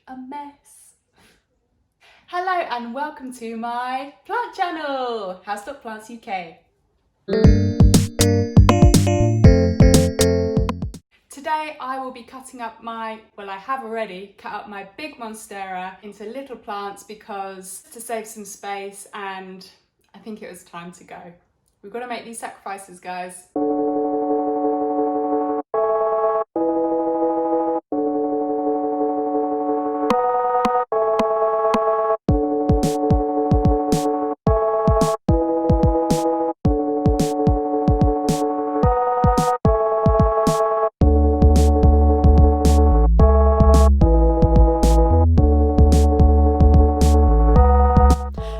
a mess. Hello and welcome to my plant channel, House.PlantsUK. Today I will be cutting up I have already cut up my big Monstera into little plants because to save some space, and I think it was time to go. We've got to make these sacrifices, guys.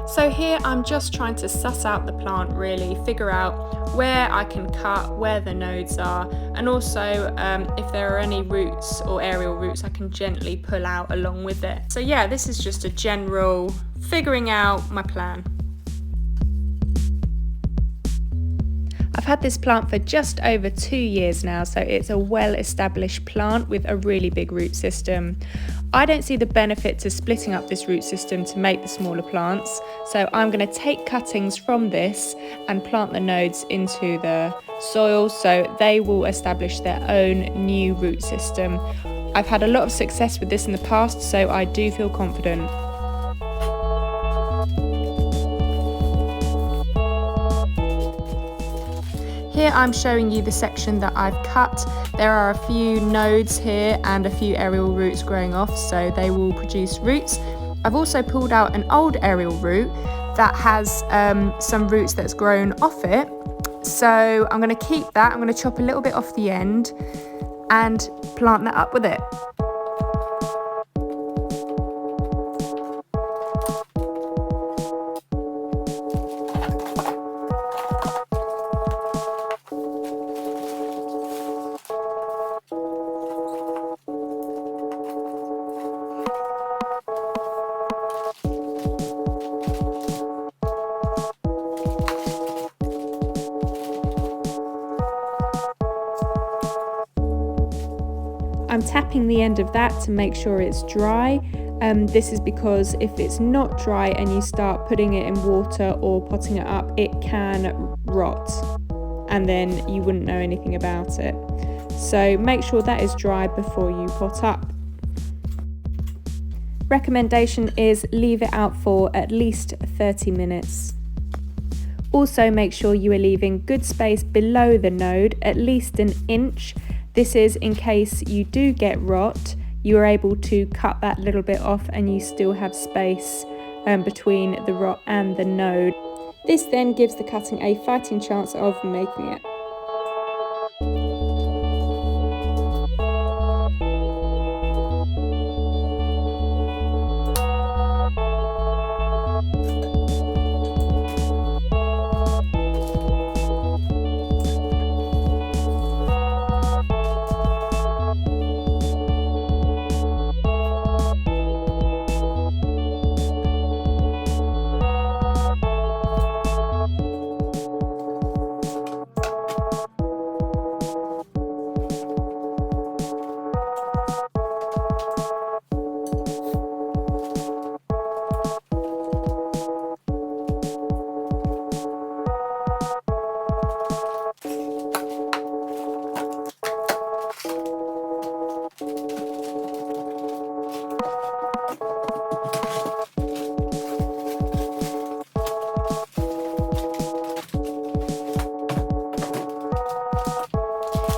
So here I'm just trying to suss out the plant, really figure out where I can cut, where the nodes are, and also if there are any roots or aerial roots I can gently pull out along with it. So yeah, this is just a general figuring out my plan. I've had this plant for just over 2 years now, so it's a well-established plant with a really big root system. I don't see the benefit to splitting up this root system to make the smaller plants, so I'm going to take cuttings from this and plant the nodes into the soil so they will establish their own new root system. I've had a lot of success with this in the past, so I do feel confident. Here I'm showing you the section that I've cut. There are a few nodes here and a few aerial roots growing off, so they will produce roots. I've also pulled out an old aerial root that has some roots that's grown off it. So I'm going to keep that. I'm going to chop a little bit off the end and plant that up with it. I'm tapping the end of that to make sure it's dry. This is because if it's not dry and you start putting it in water or potting it up, it can rot and then you wouldn't know anything about it. So make sure that is dry before you pot up. Recommendation is leave it out for at least 30 minutes. Also make sure you are leaving good space below the node, at least an inch. This is in case you do get rot, you are able to cut that little bit off and you still have space between the rot and the node. This then gives the cutting a fighting chance of making it.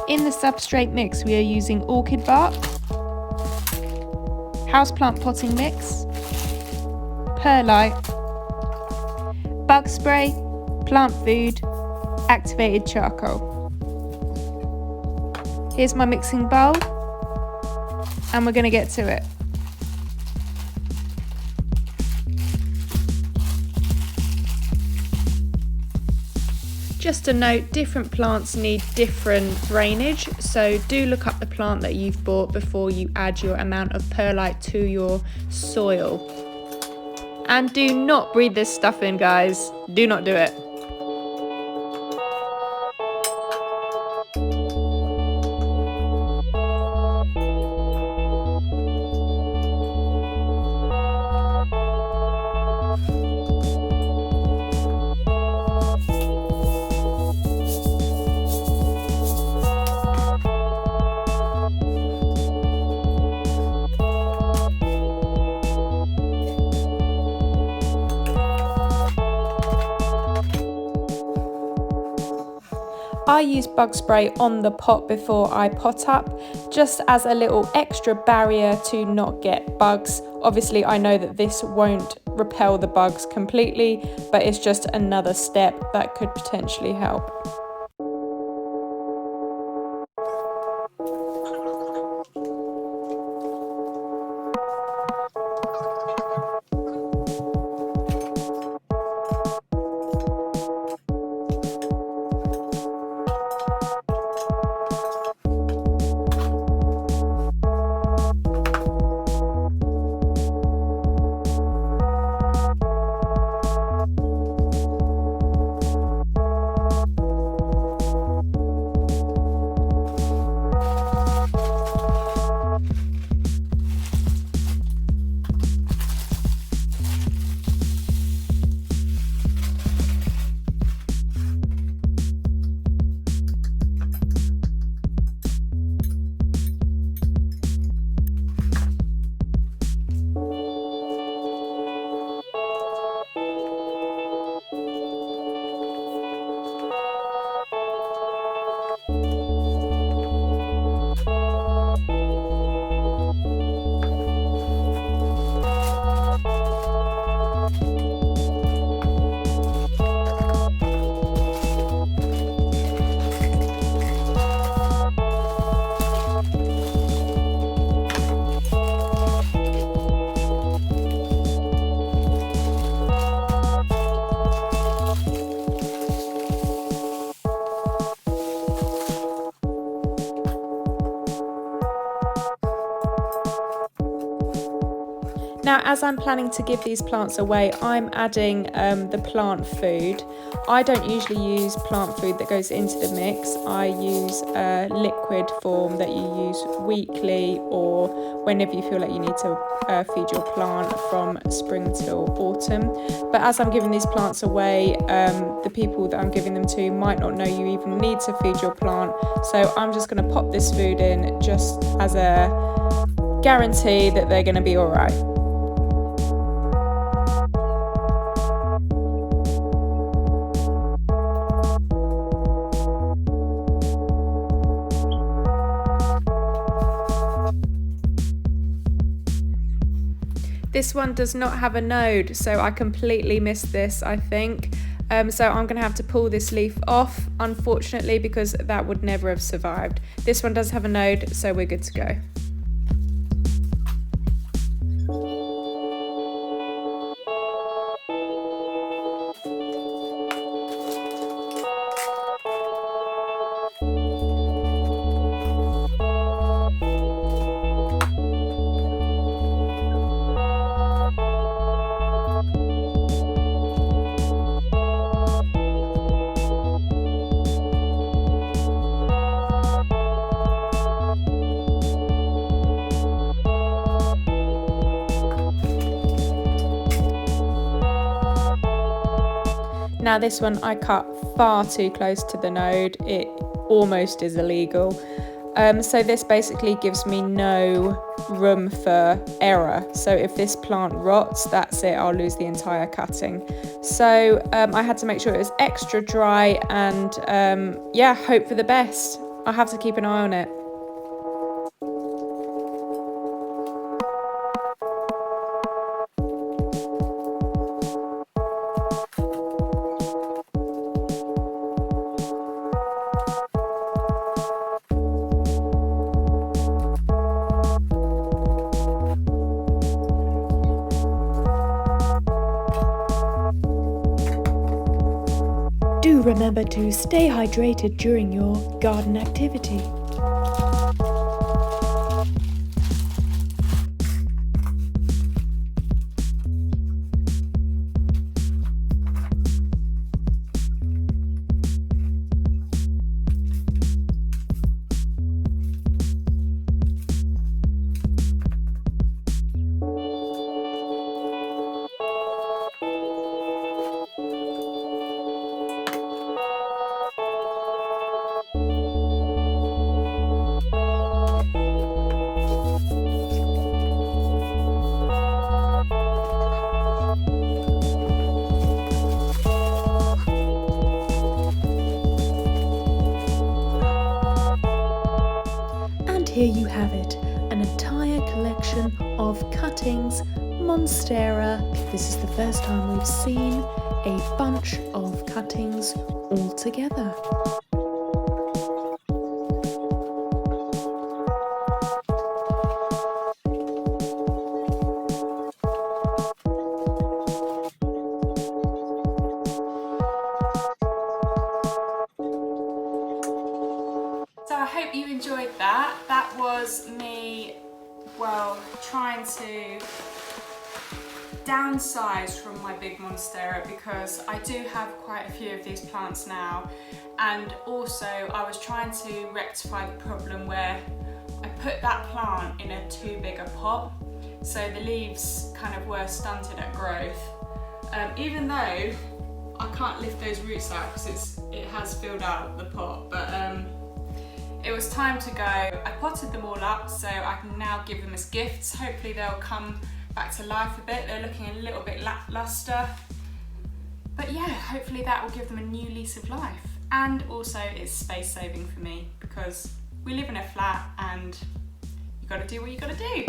In the substrate mix we are using orchid bark, houseplant potting mix, perlite, bug spray, plant food, activated charcoal. Here's my mixing bowl and we're going to get to it. Just a note, different plants need different drainage, so do look up the plant that you've bought before you add your amount of perlite to your soil. And do not breathe this stuff in, guys. Do not do it. I use bug spray on the pot before I pot up, just as a little extra barrier to not get bugs. Obviously, I know that this won't repel the bugs completely, but it's just another step that could potentially help. Now, as I'm planning to give these plants away, I'm adding the plant food. I don't usually use plant food that goes into the mix. I use a liquid form that you use weekly or whenever you feel like you need to feed your plant from spring till autumn. But as I'm giving these plants away, the people that I'm giving them to might not know you even need to feed your plant. So I'm just going to pop this food in just as a guarantee that they're going to be all right. This one does not have a node, so I completely missed this, I think. So I'm going to have to pull this leaf off, unfortunately, because that would never have survived. This one does have a node, so we're good to go. Now this one I cut far too close to the node, it almost is illegal. So this basically gives me no room for error. So if this plant rots, that's it, I'll lose the entire cutting. So I had to make sure it was extra dry and yeah, hope for the best. I'll have to keep an eye on it. Do remember to stay hydrated during your garden activity. of cuttings, Monstera. This is the first time we've seen a bunch of cuttings all together. So I hope you enjoyed that. That was me, well, trying to downsize from my big Monstera because I do have quite a few of these plants now, and also I was trying to rectify the problem where I put that plant in a too big a pot, so the leaves kind of were stunted at growth, even though I can't lift those roots out because it has filled out the pot, but it was time to go. I potted them all up so I can now give them as gifts. Hopefully they'll come back to life a bit. They're looking a little bit lackluster. But yeah, hopefully that will give them a new lease of life. And also it's space saving for me because we live in a flat and you gotta do what you gotta do.